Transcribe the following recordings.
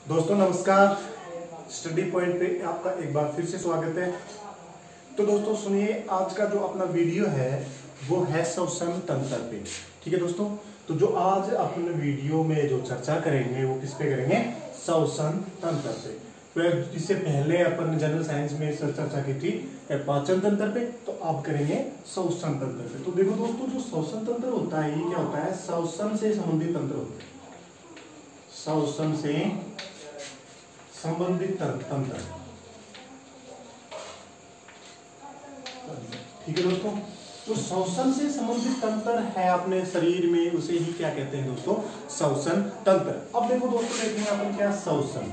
दोस्तों नमस्कार। Study point पे आपका एक बार फिर से स्वागत है। तो दोस्तों सुनिए, आज का जो अपना वीडियो है वो है श्वसन तंत्र पे। ठीक है दोस्तों, तो जो आज अपने वीडियो में जो चर्चा करेंगे वो किस पे करेंगे? श्वसन तंत्र पे। तो इससे पहले अपन जनरल साइंस में चर्चा की थी पाचन तंत्र पे, तो अब करेंगे श्वसन तंत्र पे। तो देखो दोस्तों, जो श्वसन तंत्र होता है ये क्या होता है? श्वसन से संबंधित तंत्र होता है। श्वसन से संबंधित तंत्र। ठीक है दोस्तों, तो श्वसन से संबंधित तंत्र है अपने शरीर में, उसे ही क्या कहते हैं दोस्तों? श्वसन तंत्र। अब देखो दोस्तों, देखेंगे अपन क्या श्वसन,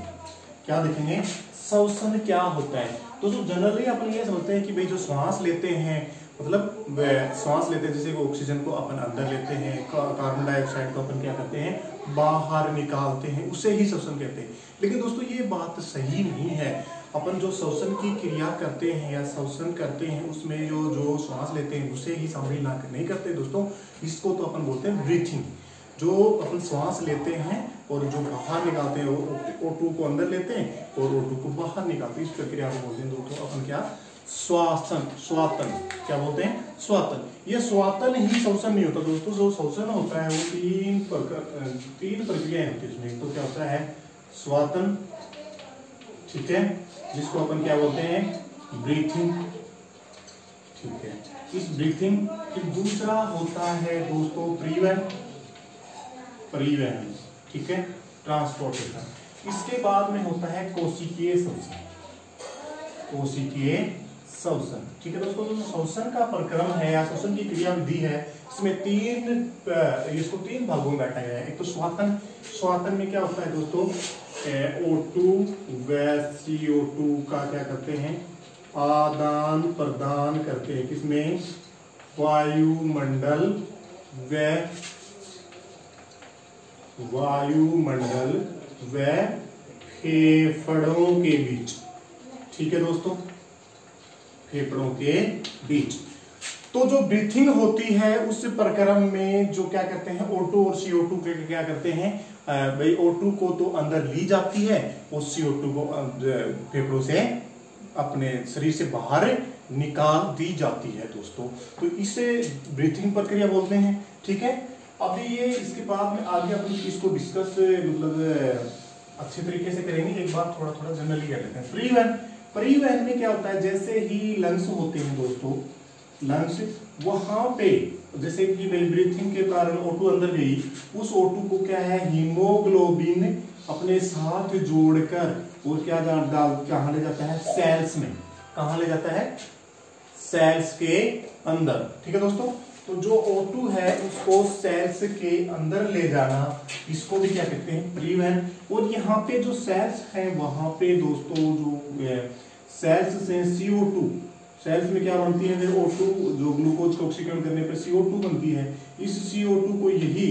क्या देखेंगे? श्वसन क्या होता है? दोस्तों जनरली अपन ये समझते हैं कि भाई जो श्वास लेते हैं, मतलब श्वास लेते हैं, जैसे ऑक्सीजन को अपन अंदर लेते हैं, कार्बन डाइऑक्साइड को अपन क्या करते हैं? बाहर निकालते हैं, उसे ही श्वसन कहते हैं। लेकिन दोस्तों ये बात सही नहीं है। अपन जो श्वसन की क्रिया करते हैं या श्वसन करते हैं, उसमें जो श्वास लेते हैं उसे ही शामिल नहीं करते दोस्तों। इसको तो अपन बोलते हैं ब्रीथिंग। जो अपन श्वास लेते हैं और जो बाहर निकालते हैं, वो O2 को अंदर लेते हैं और O2 को बाहर निकालते हैं, इस प्रक्रिया को बोलते हैं दोस्तों अपन क्या? श्वासन, स्वातन। क्या बोलते हैं? स्वातन। ये स्वातन ही श्वसन नहीं होता दोस्तों। जो श्वसन होता है वो तीन प्रक्रियाएं होती है उसमें। तो क्या होता है? स्वातन, ठीक है, जिसको अपन क्या बोलते हैं? ब्रीथिंग। ठीक है, इस ब्रीथिंग फिर दूसरा होता है दोस्तों परिवहन, ठीक है, ट्रांसपोर्टेशन। इसके बाद में होता है कोशिकीय श्वसन। कोशिकीय श्वसन, ठीक है दोस्तों। जो श्वसन का प्रक्रम है या श्वसन की क्रिया विधि है, इसमें इसको तीन भागों में बांटा गया है। एक तो स्वातन। स्वातन में क्या होता है दोस्तों? O2 व CO2 का क्या करते हैं? आदान प्रदान करते हैं। किसमें? वायुमंडल व फेफड़ों के बीच। ठीक है दोस्तों, फेफड़ों के बीच। तो जो ब्रीथिंग होती है उस प्रक्रम में जो क्या करते हैं? O2 और CO2 के क्या करते हैं भाई? O2 को तो अंदर ली जाती है और CO2 को फेफड़ों से अपने शरीर से बाहर निकाल दी जाती है दोस्तों। तो इसे ब्रीथिंग प्रक्रिया बोलते हैं। ठीक है, अभी ये इसके बाद में आगे अपन इसको डिस्कस मतलब अच्छे तरीके से करेंगे। एक बार थोड़ा थोड़ा जनरली कर लेते हैं। परिवहन। परिवहन में क्या होता है? जैसे ही लंग्स होते हैं दोस्तों, लंग्स वहां पे जैसे कि ब्रीथिंग के कारण O2 अंदर गई, उस O2 को क्या है? हीमोग्लोबिन अपने साथ जोड़कर और क्या कहाँ ले जाता है? सेल्स में। कहाँ ले जाता है? सेल्स के अंदर। ठीक है दोस्तों, तो जो O2 है उसको सेल्स के अंदर ले जाना, इसको भी क्या कहते हैं? परिवहन। और यहाँ पे जो सेल्स हैं वहां पे दोस्तों जो सेल्स से CO2, सेल्स में क्या बनती है? O2, जो ग्लूकोज को ऑक्सीकरण करने पर CO2 बनती है। इस CO2 को यही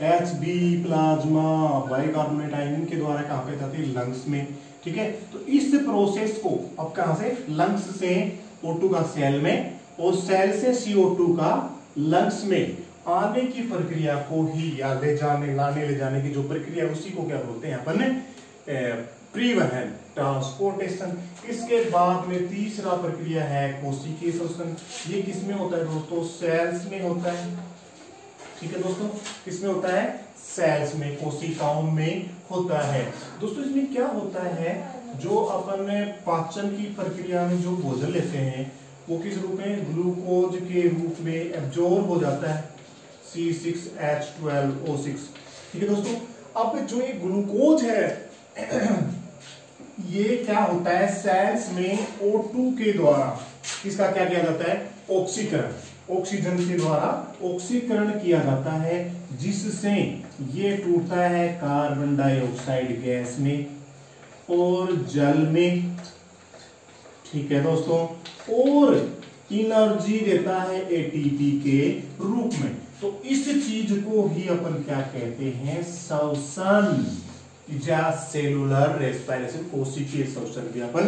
HB, प्लाज्मा, बाइकार्बोनेट आयन के द्वारा कहाँ पे जाती है? लंग्स में। ठीक है, तो इस प्रोसेस को अब कहाँ से? लंग्स से O2 का सेल में और सेल से CO2 का लंग्स में आने की प्रक्रिया को ही या ले जाने की जो प्रक्रिया, उसी को क्या बोलते हैं अपन? परिवहन, ट्रांसपोर्टेशन। इसके बाद में तीसरा प्रक्रिया है कोशिकीय श्वसन। ये किसमें होता है दोस्तों? सेल्स में होता है। ठीक है दोस्तों, किसमें होता है? सेल्स में, कोशिकाओं में होता है दोस्तों। इसमें क्या होता है? जो अपन पाचन की प्रक्रिया में जो भोजन लेते हैं वो किस रूप में? ग्लूकोज के रूप में एब्जॉर्ब हो जाता है, C6H12O6। ठीक है दोस्तों, अब जो ये ग्लूकोज है ये क्या होता है? सेल्स में O2 के द्वारा किसका क्या किया जाता है? ऑक्सीकरण, ऑक्सीजन के द्वारा ऑक्सीकरण किया जाता है, जिससे ये टूटता है कार्बन डाइऑक्साइड गैस में और जल में। ठीक है दोस्तों, और एनर्जी देता है ATP के रूप में। तो इस चीज को ही अपन क्या कहते हैं? श्वसन या सेलुलर रेस्पिरेशन, कोशिकीय श्वसन भी अपन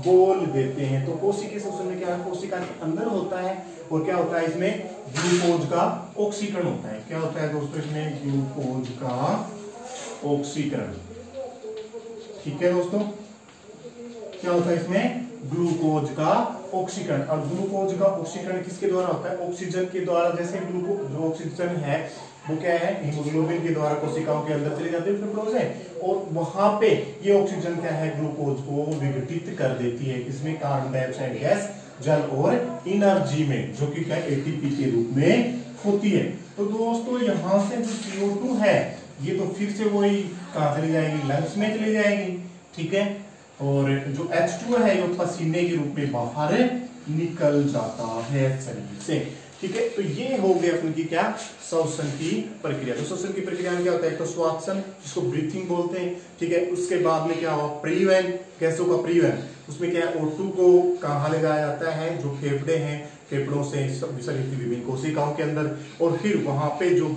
बोल देते हैं। तो कोशिकीय श्वसन में क्या है? कोशिका के अंदर होता है और क्या होता है? इसमें ग्लूकोज का ऑक्सीकरण होता है। क्या होता है दोस्तों? इसमें ग्लूकोज का ऑक्सीकरण। ठीक है दोस्तों, क्या होता है इसमें ग्लूकोज का ऑक्सीकरण। और ग्लूकोज का ऑक्सीकरण किसके द्वारा होता है, ऑक्सीजन के द्वारा। जैसे ग्लूकोज जो ऑक्सीजन है वो क्या है, हीमोग्लोबिन के द्वारा कोशिकाओं के अंदर चले जाते हैं फिब्रोज है, और वहां पे ये ऑक्सीजन क्या है, ग्लूकोज को विघटित कर देती है। इसमें कार्बन डाइऑक्साइड गैस जल और एनर्जी में, जो कि क्या एटीपी के रूप में होती है। तो दोस्तों यहाँ से जो CO2 है ये तो फिर से वही कहां चली जाएगी, लंग्स में चली जाएगी, ठीक है। और जो H2 है ये पसीने के रूप में बाहर निकल जाता है शरीर से, ठीक है। तो ये हो गया अपन की क्या, श्वसन की प्रक्रिया। तो श्वसन की प्रक्रिया में क्या होता है, तो श्वासन जिसको ब्रीथिंग बोलते हैं, ठीक है। उसके बाद में क्या हुआ, परिवहन, गैसों का परिवहन। उसमें क्या है, O2 को कहाँ ले जाया जाता है, जो फेफड़े हैं, फेफड़ों से शरीर की विभिन्न कोशिकाओं के अंदर, और फिर वहां पे जो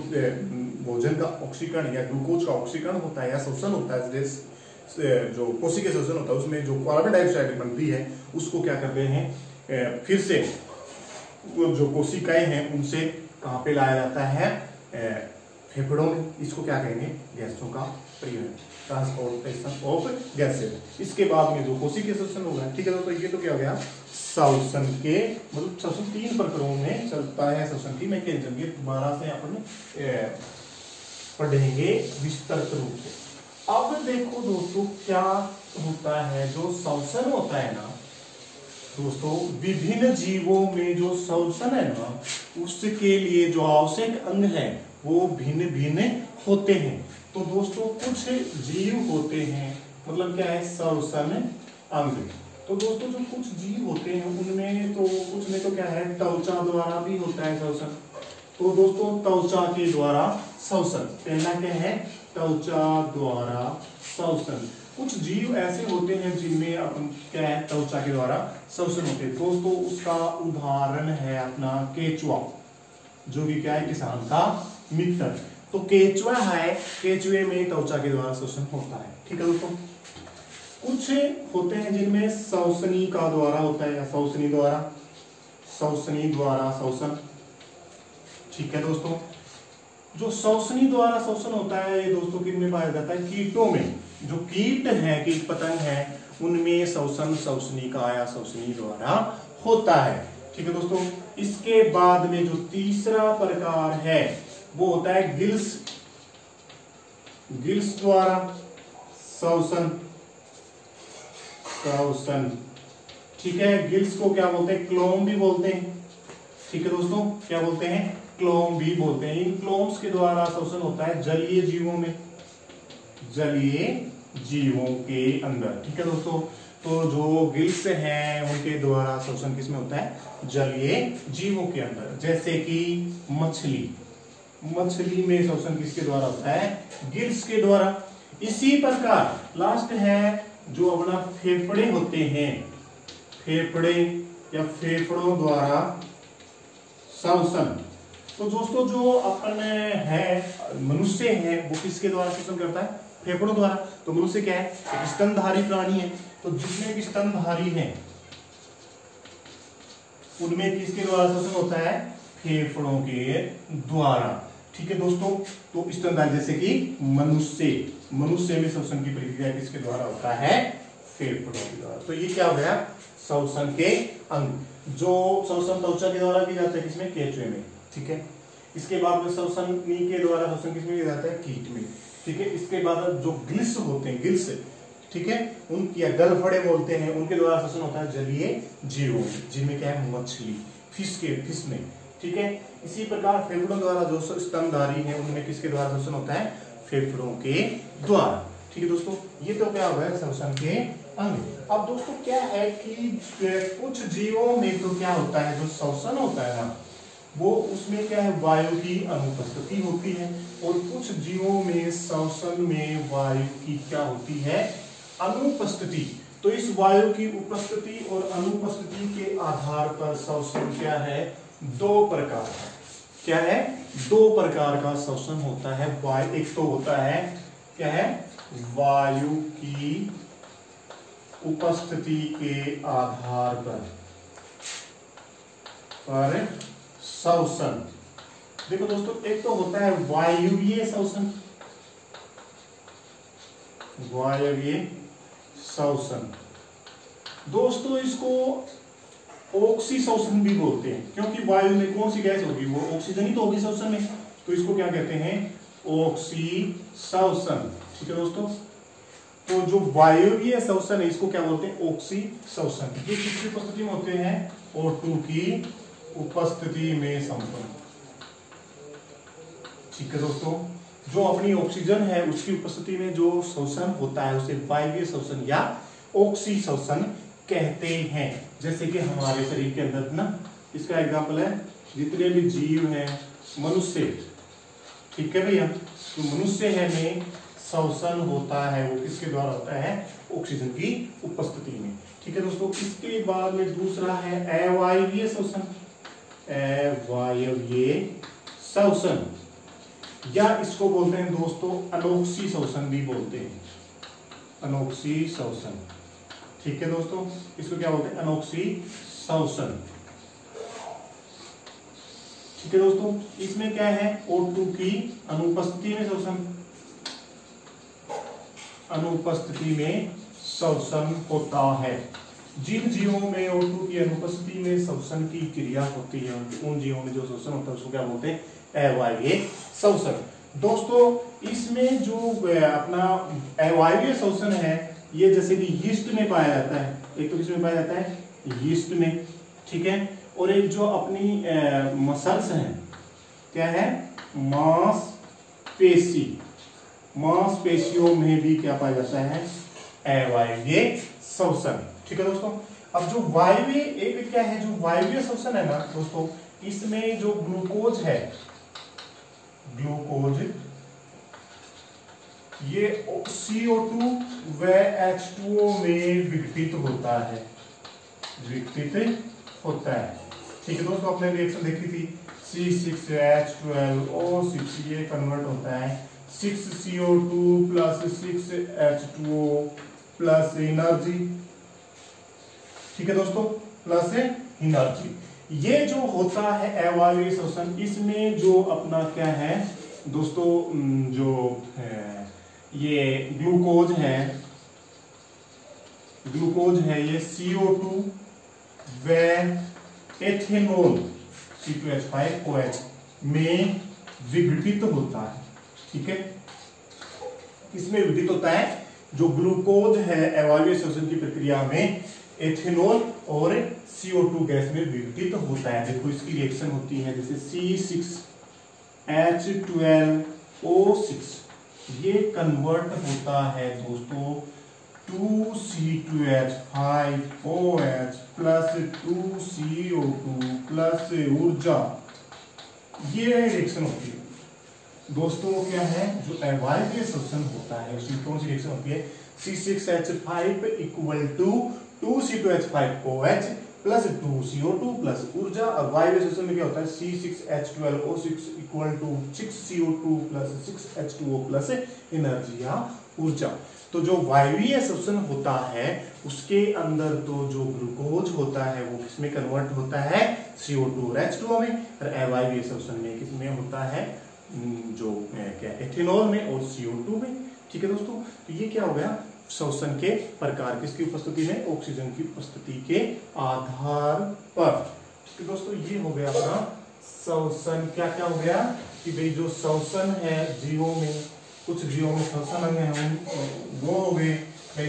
भोजन का ऑक्सीकरण या ग्लूकोज का ऑक्सीकरण होता है या श्वसन होता है, जो कोशिका श्वसन होता है, उसमें जो कार्बन डाइऑक्साइड बनती है उसको क्या करते हैं, फिर से जो कोशिकाएं हैं उनसे कहाँ पे लाया जाता है, फेफड़ों में। इसको क्या कहेंगे, गैसों का परिवहन, ट्रांसपोर्टेशन ऑफ गैसेस। इसके बाद में जो कोशिकीय श्वसन होगा, ठीक है। तो ये तो क्या हो गया, श्वसन के मतलब श्वसन 3 प्रकारों में चलता है। श्वसन की मैकेनिज्म ये दोबारा से अपन पढ़ेंगे विस्तृत रूप से। अब देखो दोस्तों क्या होता है, जो श्वसन होता है ना दोस्तों, विभिन्न जीवों में जो श्वसन है ना, उसके लिए जो आवश्यक अंग है वो भिन्न भिन्न होते हैं। तो दोस्तों कुछ जीव होते हैं, मतलब क्या है, श्वसन अंग। तो दोस्तों जो कुछ जीव होते हैं उनमें तो कुछ में तो क्या है, त्वचा द्वारा भी होता है श्वसन। तो दोस्तों त्वचा के द्वारा श्वसन, पहला क्या है, त्वचा द्वारा श्वसन। कुछ जीव ऐसे होते हैं जिनमें अपन क्या है, त्वचा के द्वारा श्वसन होते हैं। दोस्तों उसका उदाहरण है अपना केचुआ, जो कि क्या है, किसान का मित्र। तो केचुआ है, केचुए में त्वचा के द्वारा श्वसन होता है, ठीक है दोस्तों। कुछ होते हैं जिनमें श्वसनी का द्वारा होता है या श्वसनी द्वारा श्वसन, ठीक है दोस्तों। जो श्वसनी द्वारा श्वसन होता है ये दोस्तों किन में पाया जाता है, कीटों में। जो कीट है, कीट पतंग है, उनमें श्वसन श्वसनी का या श्वसनी द्वारा होता है, ठीक है दोस्तों। इसके बाद में जो तीसरा प्रकार है वो होता है गिल्स द्वारा श्वसन, ठीक है। गिल्स को क्या बोलते हैं, क्लोम भी बोलते हैं, ठीक है दोस्तों। क्या बोलते हैं, क्लोम भी बोलते हैं। इन क्लोम्स के द्वारा श्वसन होता है जलीय जीवों में, जलीय जीवों के अंदर, ठीक है दोस्तों। तो जो गिल्स हैं उनके द्वारा श्वसन किसमें होता है, जलीय जीवों के अंदर। जैसे कि मछली में श्वसन किसके द्वारा होता है, गिल्स के द्वारा। इसी प्रकार लास्ट है जो अपना फेफड़े होते हैं, फेफड़े या फेफड़ों द्वारा श्वसन। तो दोस्तों जो अपन है, मनुष्य है, वो किसके द्वारा श्वसन करता है, फेफड़ों द्वारा। तो मनुष्य क्या है, एक स्तनधारी प्राणी है। तो जितने भी स्तनधारी हैं उनमें किसके द्वारा श्वसन होता है, फेफड़ों के द्वारा, ठीक है दोस्तों। तो स्तनधारी जैसे कि मनुष्य में श्वसन की प्रक्रिया किसके द्वारा होता है, फेफड़ों के द्वारा। तो ये क्या हो गया, श्वसन के अंग। जो श्वसन त्वचा के द्वारा किया जाता है किसमें, केचुए में, ठीक है। इसके बाद में श्वसनी के द्वारा श्वसन किसमें किया जाता है, कीट में, ठीक है। इसके बाद जो गिल्स होते हैं, गिल्स, ठीक है, उनकी या गलफड़े बोलते हैं, उनके द्वारा श्वसन होता है जलीय जीवों में, जिनमें क्या है, मछली, फिश में, ठीक है। इसी प्रकार फेफड़ों द्वारा जो स्तनधारी है उनमें किसके द्वारा श्वसन होता है, फेफड़ों के द्वारा, ठीक है दोस्तों। ये तो क्या हो गया श्वसन के अंग। अब दोस्तों क्या है कि कुछ जीवों में तो क्या होता है, जो श्वसन होता है ना, वो उसमें क्या है, वायु की अनुपस्थिति होती है। और कुछ जीवों में श्वसन में वायु की क्या होती है, अनुपस्थिति। तो इस वायु की उपस्थिति और अनुपस्थिति के आधार पर श्वसन क्या है, 2 प्रकार है। क्या है, 2 प्रकार का श्वसन होता है। एक तो होता है क्या है, वायु की उपस्थिति के आधार पर श्वसन। देखो दोस्तों, एक तो होता है वायवीय श्वसन, वायवीय श्वसन। दोस्तों इसको ऑक्सीश्वसन भी बोलते हैं, क्योंकि वायु में कौन सी गैस होगी, वो ऑक्सीजन ही तो होगी श्वसन में, तो इसको क्या कहते हैं, ऑक्सीश्वसन। ठीक है दोस्तों, तो जो वायवीय श्वसन है इसको क्या बोलते हैं, ऑक्सीश्वसन। ये किसकी उपस्थिति में होते हैं, O2 की उपस्थिति में संपन्न। ठीक है दोस्तों, जो अपनी ऑक्सीजन है उसकी उपस्थिति में जो श्वसन होता है उसे वायवीय श्वसन या ऑक्सीश्वसन कहते हैं। जैसे कि हमारे शरीर के अंदर ना, इसका एग्जांपल है जितने भी जीव हैं, मनुष्य, ठीक है भैया, तो मनुष्य है में श्वसन होता है वो किसके द्वारा होता है, ऑक्सीजन की उपस्थिति में। ठीक है दोस्तों, इसके बाद में दूसरा है अवायवीय श्वसन। अवायवीय श्वसन या इसको बोलते हैं दोस्तों अनोक्सी श्वसन भी बोलते हैं, अनोक्सी श्वसन। ठीक है दोस्तों, इसको क्या बोलते हैं, अनोक्सी श्वसन। ठीक है दोस्तों, इसमें क्या है, O2 की अनुपस्थिति में श्वसन, अनुपस्थिति में श्वसन होता है। जिन जीवों में O2 की अनुपस्थिति में श्वसन की क्रिया होती है उन जीवों में जो श्वसन होता है उसको क्या बोलते हैं, अवायवीय श्वसन। दोस्तों इसमें जो अपना अवायवीय श्वसन है ये जैसे कि यीस्ट में पाया जाता है, एक तो किसमें पाया जाता है, यीस्ट में। ठीक है, और एक जो अपनी मसल्स हैं, क्या है, मांसपेशी, मांसपेशियों में भी क्या पाया जाता है, अवायवीय श्वसन। ठीक है दोस्तों, अब जो वायवीय एक क्या है, जो वायवीय श्वसन है ना दोस्तों, इसमें जो ग्लूकोज है, ग्लूकोज ये CO2 व H2O में विघटित होता है, विघटित होता है। ठीक है दोस्तों, आपने रिएक्शन देखी थी, C6H12O6, ये कन्वर्ट होता है 6CO2 plus 6H2O plus energy. ठीक है दोस्तों, प्लस एनर्जी। ये जो होता है अवायवीय श्वसन, इसमें जो अपना क्या है दोस्तों, जो ये ग्लूकोज है, ग्लूकोज है ये CO2 व एथेनॉल C2H5OH में विघटित होता है। ठीक है, इसमें विघटित होता है, जो ग्लूकोज है अवायवीय श्वसन की प्रक्रिया में एथेनॉल और CO2 गैस में विघटित होता है। देखो इसकी रिएक्शन होती है जैसे C6H12O6, ये कन्वर्ट होता है दोस्तों 2C2H5OH प्लस 2CO2 प्लस ऊर्जा, ये रिएक्शन होती है दोस्तों। क्या है, जो अवायवीय श्वसन होता है उसमें कौन सी रिएक्शन होती है, C6H5 equal to 2C2H5OH plus 2CO2 plus ऊर्जा। और वायवीय श्वसन में क्या होता है, C6H12O6 equal to 6CO2 plus 6H2O plus energy या ऊर्जा। तो जो वायवीय श्वसन होता है उसके अंदर तो जो ग्लूकोज होता है वो किसमें कन्वर्ट होता है, CO2 और H2O में। और अवायवीय श्वसन में किसमें होता है, जो क्या एथेनॉल में और CO2 में। ठीक है दोस्तों, तो ये क्या हो गया, श्वसन के प्रकार किसकी उपस्थिति में, ऑक्सीजन की उपस्थिति के आधार पर। ठीक है दोस्तों, ये हो गया अपना श्वसन। क्या क्या हो गया कि भाई जो श्वसन है जीवों में, कुछ जीवों में श्वसन अंग है वो हो गए।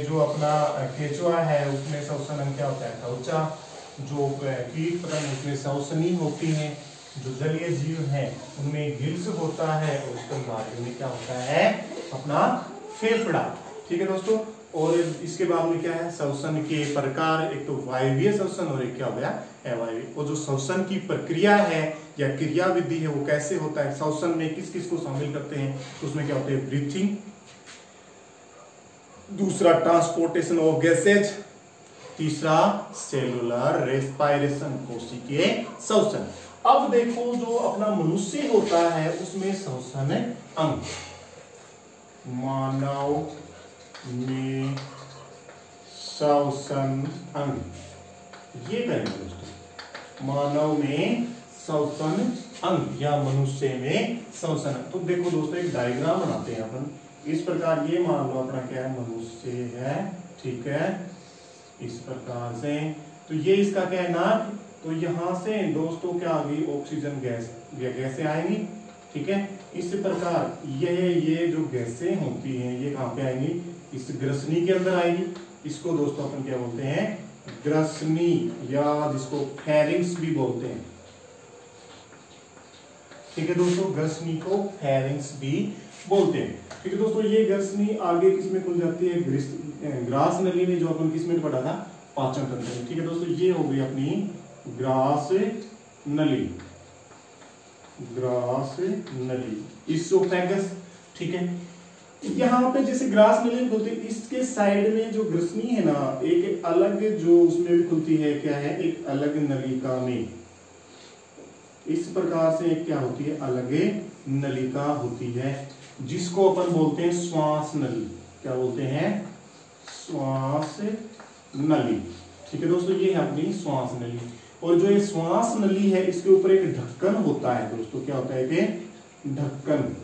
जो अपना केचुआ है उसमें श्वसन अंग क्या होता है, त्वचा। जो कीट पतंग उसमें श्वसनी होती है। जो जलीय जीव है उनमें गिल्स होता है और स्तनधारियों में क्या होता है, अपना फेफड़ा। ठीक है दोस्तों, और इसके बाद में क्या है, श्वसन के प्रकार, एक तो वायवीय श्वसन और एक क्या हो गया, अवायवीय। और जो श्वसन की प्रक्रिया है या क्रिया विधि है वो कैसे होता है, श्वसन में किस किस को शामिल करते हैं, तो उसमें क्या होते हैं, ब्रीथिंग, दूसरा ट्रांसपोर्टेशन ऑफ गैसेज, तीसरा सेलुलर रेस्पिरेशन, कोशिकीय श्वसन। अब देखो जो अपना मनुष्य होता है उसमें श्वसन अंग, मानव में श्वसन अंग, ये करेंगे दोस्तों, मानव में श्वसन अंग या मनुष्य में श्वसन अंग। तो देखो दोस्तों एक डायग्राम बनाते हैं अपन, इस प्रकार ये मान लो अपना क्या है, मनुष्य है, ठीक है, इस प्रकार से। तो ये इसका क्या है, नाक। तो यहां से दोस्तों क्या आ गई, ऑक्सीजन गैस, ये गैसें आएंगी, ठीक है। इस प्रकार ये जो गैसें होती हैं ये कहाँ पे आएंगी, इस ग्रसनी के अंदर आएगी। इसको दोस्तों अपन क्या बोलते हैं, ग्रसनी, या जिसको फेरिंग्स भी बोलते हैं, ठीक है दोस्तों, ग्रसनी को फेरिंग्स भी बोलते हैं, ठीक है दोस्तों। ये ग्रसनी आगे किसमें खुल जाती है, ग्रास नली में, जो अपन किसमें पढ़ा था, पाचन तंत्र में, ठीक है दोस्तों। ये हो गई अपनी ग्रास नली, ग्रास नली, इसोफेगस, ठीक है। यहाँ पे जैसे ग्रास नली खुलती है, इसके साइड में जो ग्रसनी है ना, एक अलग जो उसमें भी खुलती है, क्या है, एक अलग नलिका में, इस प्रकार से एक क्या होती है, अलग नलिका होती है, जिसको अपन बोलते हैं श्वास नली। क्या बोलते हैं, श्वास नली, ठीक है दोस्तों। ये है अपनी श्वास नली। और जो ये श्वास नली है, इसके ऊपर एक ढक्कन होता है दोस्तों। क्या होता है कि ढक्कन,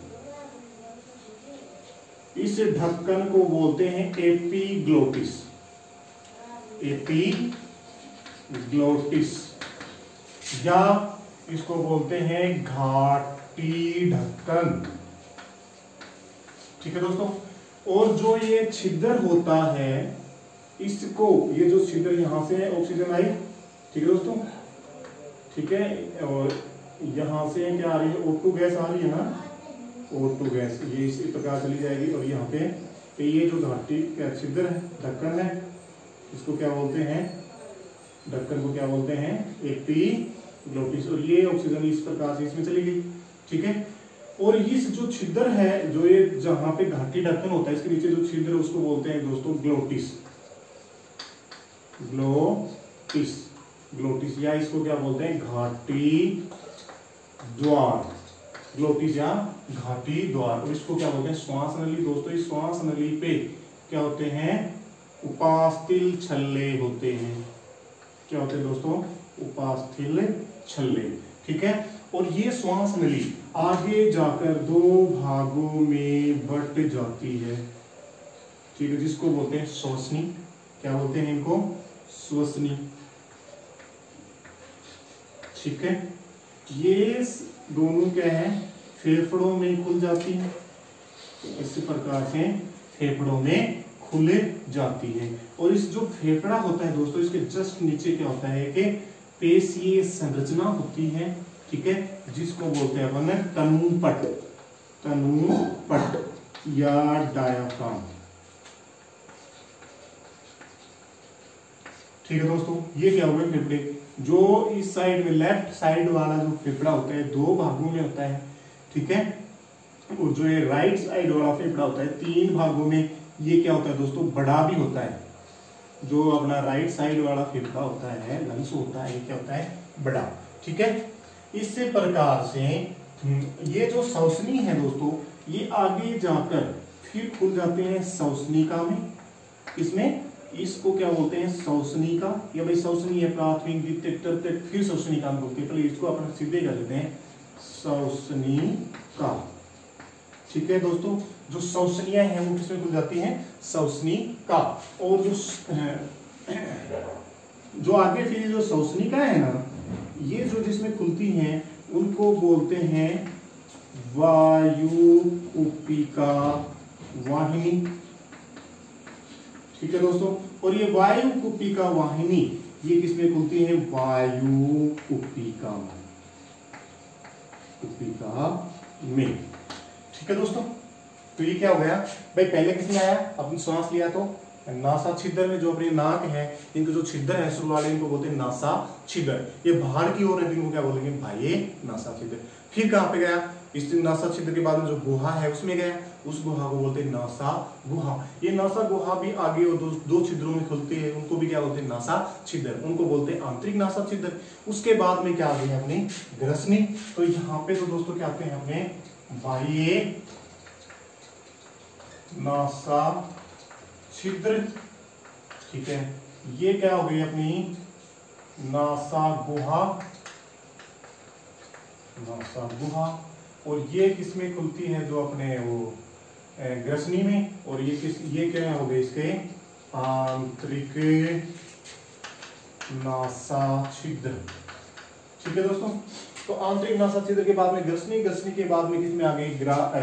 इस ढक्कन को बोलते हैं एपीग्लोटिस, एपीग्लोटिस, या इसको बोलते हैं घाटी ढक्कन, ठीक है दोस्तों। और जो ये छिद्र होता है, इसको, ये जो छिद्र यहां से ऑक्सीजन आई, ठीक है दोस्तों, ठीक है, और यहां से क्या आ रही है, O2 गैस आ रही है ना, O2 गैस, ये इसी प्रकार चली जाएगी। और यहाँ पे ये जो घाटी क्या छिद्र है, ढक्कन है, इसको क्या बोलते हैं, ढक्कन को क्या बोलते हैं, एपीग्लोटिस। और ये ऑक्सीजन इस प्रकार से इसमें चली गई, ठीक है। और इस जो छिद्र है, जो ये जहां पे घाटी ढक्कन होता है, इसके नीचे जो छिद्र है उसको बोलते हैं दोस्तों ग्लोटिस, ग्लोटिस, ग्लोटिस, या इसको क्या बोलते हैं, घाटी द्वार, ग्लोटिस या घाटी द्वार। और इसको क्या बोलते हैं, श्वास नली दोस्तों। इस श्वास नली पे क्या होते हैं, उपास्थल छल्ले होते हैं। क्या होते हैं दोस्तों, उपास्थल छल्ले, ठीक है। और ये श्वास नली आगे जाकर दो भागों में बट जाती है, ठीक है, जिसको बोलते हैं श्वसनी। क्या बोलते हैं इनको, श्वसनी, ठीक है। ये दोनों क्या है, फेफड़ों में खुल जाती है, इस प्रकार से फेफड़ों में खुल जाती है। और इस जो फेफड़ा होता है दोस्तों, इसके जस्ट नीचे क्या होता है कि पेशीय संरचना होती है, ठीक है, जिसको बोलते हैं अपन तनुपट, तनुपट या डायाफ्राम, ठीक है दोस्तों। ये क्या हुआ, फेफड़े, जो इस साइड में लेफ्ट साइड वाला जो फेफड़ा होता है दो भागों में होता है, ठीक है। और जो ये राइट साइड वाला फेफड़ा होता है तीन भागों में। ये क्या होता है दोस्तों, बड़ा भी होता है। जो अपना राइट साइड वाला फेफड़ा होता है, लंग्स होता है, ये क्या होता है, बड़ा, ठीक है। इस प्रकार से ये जो श्वसनी है दोस्तों, ये आगे जाकर फिर खुल जाते हैं श्वसनिका में। इसमें इसको क्या बोलते हैं, श्वसनिका, या भाई श्वसनी है, प्राथमिक, द्वितीयक, तृतीयक, फिर श्वसनिका में बोलते हैं। पहले इसको अपन सीधे कर लेते हैं, श्वसनिका, ठीक है दोस्तों। जो श्वसनियां हैं वो किसमें खुल जाती हैं, श्वसनिका। और जो आगे फिर जो श्वसनिका है ना, ये जो जिसमें खुलती हैं उनको बोलते हैं वायुकुपिका वाहिनी, ठीक है दोस्तों। और ये वायुकुपिका वाहिनी ये किसमें खुलती है, वायुकुपिका में, ठीक है दोस्तों। तो ये क्या हो गया भाई, पहले किसमें आया, अपनी सांस लिया तो नासा छिद्र में, जो अपनी नाक है, इनको जो छिद्र है शुरू वाले, इनको बोलते हैं नासा छिद्र। ये बाहर की ओर है, इनको क्या बोलेंगे, बाह्य नासा छिद्र। फिर कहाँ पे गया, इस नासा छिद्र के बाद में जो गुहा है उसमें गया, उस गुहा को बोलते हैं नासा गुहा। ये नासा गुहा भी आगे और दो छिद्रों में खुलती है, उनको भी क्या बोलते हैं, नासा छिद्र, उनको बोलते हैं आंतरिक नासा छिद्र। उसके बाद में क्या आ गई अपनी ग्रसनी। तो यहाँ पे तो दोस्तों क्या आते हैं अपने बाह्य नासा छिद्र, ठीक है। ये क्या हो गई अपनी नासा गुहा, नासा गुहा। और ये किसमें खुलती है, जो अपने वो ग्रसनी में, और ये क्या हो गए इसके आंतरिक नासा छिद्र। ठीक है दोस्तों, तो आंतरिक नासा छिद्र के बाद में ग्रसनी, ग्रसनी के बाद में किसमें आ गई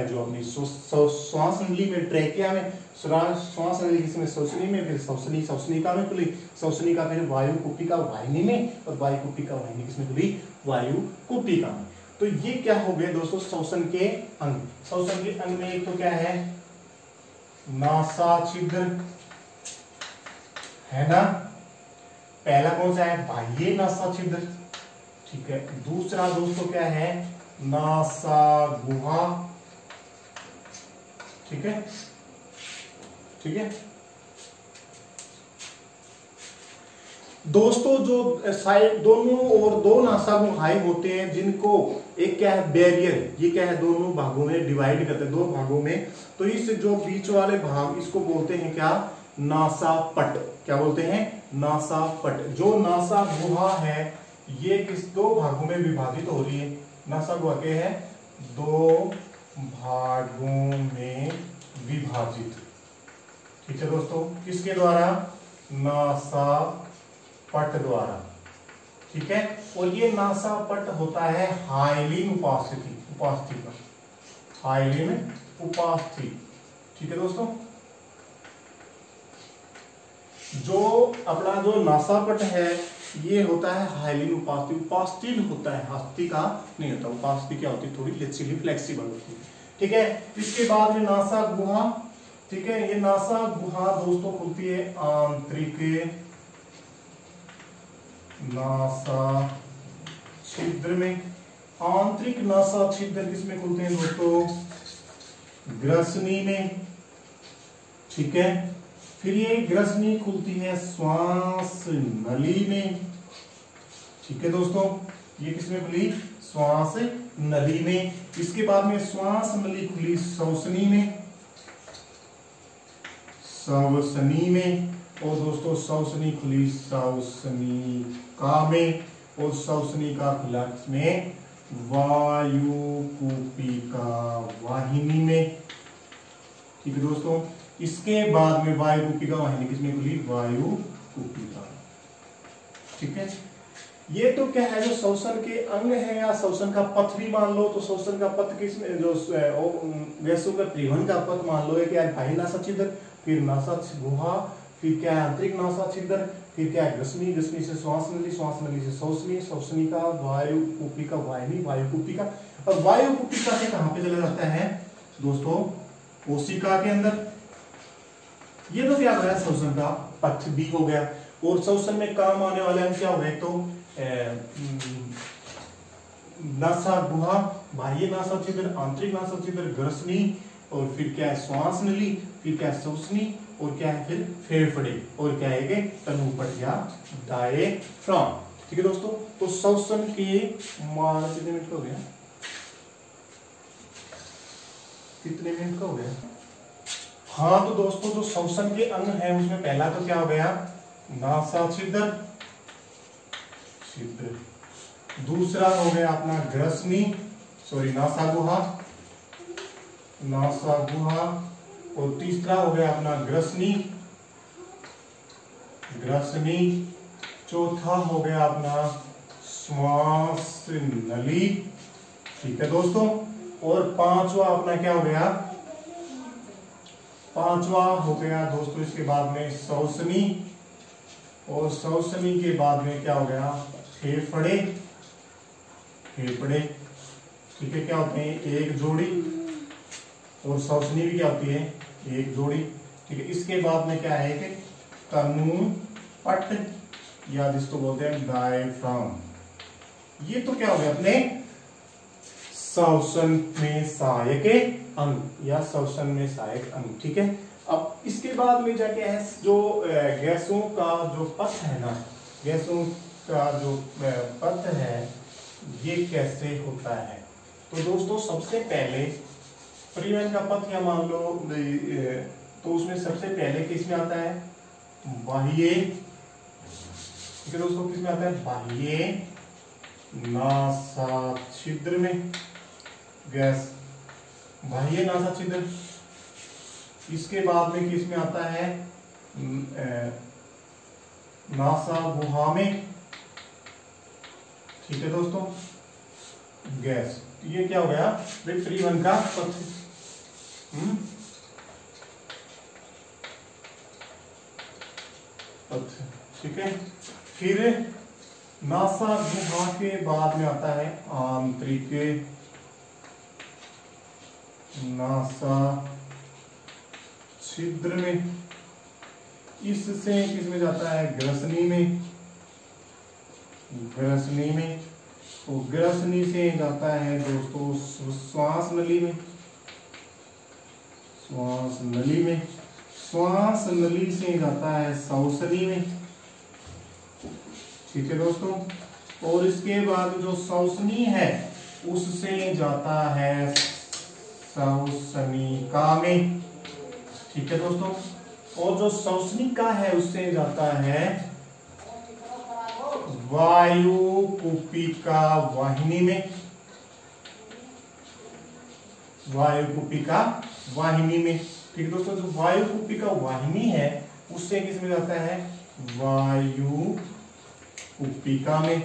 जो अपनी श्वास नली में, ट्रैकिया में, श्वास नली किसमें श्वसनी में, फिर श्वसनिका में खुली, श्वसनिका फिर वायु कुपिका वाहिनी में, और वायु कुपिका वाहिनी किसमें खुली, वायु कुपिका में। तो ये क्या हो गए दोस्तों श्वसन के अंग। श्वसन के अंग में एक तो क्या है नासा छिद्र है ना, पहला कौन सा है बाह्य नासा छिद्र। ठीक है, दूसरा दोस्तों क्या है नासा गुहा। ठीक है, ठीक है दोस्तों, जो साइड दोनों और दो नासा गुहाएं होते हैं जिनको एक क्या है बैरियर, ये क्या है दोनों भागों में डिवाइड करते हैं, दो भागों में। तो इस जो बीच वाले भाग इसको बोलते हैं क्या नासा पट। क्या बोलते हैं नासा पट। जो नासा गुहा है ये किस दो भागों में विभाजित हो रही है। नासा गुहा के है दो भागों में विभाजित। ठीक है दोस्तों, किसके द्वारा नासा पट द्वारा। ठीक है, और ये नासा पट होता है हाइलिन उपास्थि पर, हाइलिन उपास्थि। ठीक है दोस्तों, जो अपना जो नासा पट है ये होता है हाइलिन उपास्थि, उपास्थि होता है, हस्ती का नहीं होता। उपास्थि क्या होती है थोड़ी लचीली फ्लेक्सिबल होती है। ठीक है, इसके बाद में नासा गुहा। ठीक है, ये नासा गुहा दोस्तों खुलती है आंतरिक नासा छिद्र में। आंतरिक नासा छिद्र किसमें खुलते हैं दोस्तों ग्रसनी में। ठीक है, फिर ये ग्रसनी खुलती है श्वास नली में। ठीक है दोस्तों, ये किसमें खुली श्वास नली में। इसके बाद में श्वास नली खुली श्वसनी में, श्वसनी में, और दोस्तों श्वसनी खुली श्वसनिका में, और श्वसनिका खुला किसमें वायु कुपिका वाहिनी में। ठीक है दोस्तों, इसके बाद में वायु कुपिका वाहिनी किसमें खुली वायु कुपिका। ठीक है, ये तो क्या है जो श्वसन के अंग है या श्वसन का पथ भी मान लो। तो श्वसन का पथ किसमें जो गैसों का परिवहन का पथ मान लो है क्या बाह्य नासा छिद्र, फिर नासा गुहा, फिर क्या है आंतरिक नासा छिद्र, फिर क्या है ग्रसनी, ग्रसनी से श्वास नली, श्वास नली से श्वसनी, श्वसनी का वायु कुपिका वाहिनी, वायु कुपिका। और वायु कुपिका से कहां पे चला जाता है दोस्तों कोशिका के अंदर। ये तो क्या हो गया श्वसन का पथ भी हो गया। और श्वसन में काम आने वाले अंग क्या हो गए तो नासा गुहा, बाह्य नासा छिद्र, आंतरिक नासा छिद्र, ग्रसनी, और फिर क्या है श्वास नली, फिर क्या है श्वसनी, और क्या है फिर फेफड़े, और क्या है तनुपट या डायफ्राम। ठीक है दोस्तों, तो श्वसन के कितने मिनट का हो गया, कितने मिनट का हो गया। हाँ तो दोस्तों जो श्वसन के अंग है उसमें पहला तो क्या हो गया नासा छिद्र, दूसरा हो गया अपना ग्रसनी, नासा गुहा, नासा गुहा, और तीसरा हो गया अपना ग्रसनी, ग्रसनी, चौथा हो गया अपना श्वास नली। ठीक है दोस्तों, और पांचवा अपना क्या हो गया, पांचवा हो गया दोस्तों इसके बाद में श्वसनी, और श्वसनी के बाद में क्या हो गया फेफड़े, फेफड़े। ठीक है, क्या होते हैं एक जोड़ी, और श्वसनी भी क्या होती है एक जोड़ी। ठीक है, इसके बाद में क्या है कि तनुपट या जिसको बोलते हैं डायफ्राम। ये तो क्या हो गया अपने श्वसन में सहायक अंग या श्वसन में सहायक अंग। ठीक है, अब इसके बाद में जाके है जो गैसों का जो पथ है ना, गैसों का जो पथ है ये कैसे होता है। तो दोस्तों सबसे पहले परिवहन का पथ या मान लो तो उसमें सबसे पहले किसमें आता है बाह्य। ठीक है दोस्तों, किसमें आता है बाह्य नासा छिद्र में गैस, बाह्य नासा छिद्र। इसके बाद में किस में आता है, नासा गुहा में, ठीक है दोस्तों, गैस। ये क्या हो गया भाई, फ्री वन का पथ। ठीक है। फिर नासा गुहा के बाद में आता है आंतरिक, नासा छिद्र में, इससे किसमें जाता है, ग्रसनी में, ग्रसनी में, तो ग्रसनी से जाता है दोस्तों श्वास नली में, श्वास नली में, श्वास नली से जाता है श्वसनी में, ठीक है दोस्तों। और इसके बाद जो श्वसनी है उससे जाता है श्वसनिका में, ठीक है दोस्तों। और जो श्वसनिका है उससे जाता है वायुकुपिका वाहिनी में, वायुकुपिका वाहिनी में, ठीक है दोस्तों। जो वायुकुपिका वाहिनी है उससे किसमें जाता है, वायुकुपिका में,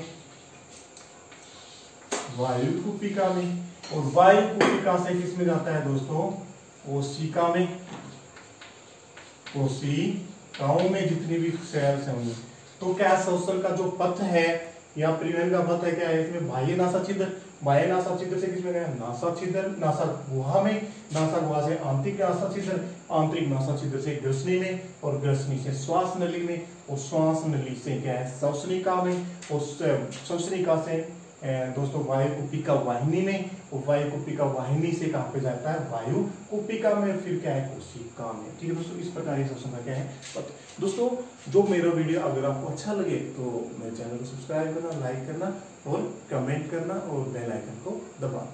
वायुकुपिका में। और वायुकुपिका से किसमें जाता है दोस्तों, कोशिका में, कोशिकाओं में जितनी भी सेल्स होंगे। तो क्या श्वसन का जो पथ है या परिवहन का पथ है, क्या है इसमें बाह्य नासा छिद्र, बाह्य नासा छिद्र से किसमें गया, नासा छिद्र, नासा गुहा में, नासा गुहा से आंतरिक नासा छिद्र, आंतरिक नासा छिद्र से ग्रसनी में, और ग्रसनी से श्वास नली में, और श्वास नली से क्या है, श्वसनिका में, और श्वसनिका से दोस्तों वायुकुपिका वाहिनी में, और वायुकुपिका वाहिनी से कहां पे जाता है, वायुकुपिका में, फिर क्या है, कोशिका में, ठीक है दोस्तों। इस प्रकार श्वसन का क्या है पथ। दोस्तों जो मेरा वीडियो अगर आपको अच्छा लगे तो मेरे चैनल को सब्सक्राइब करना, लाइक करना और कमेंट करना और बेल आइकन को दबाना।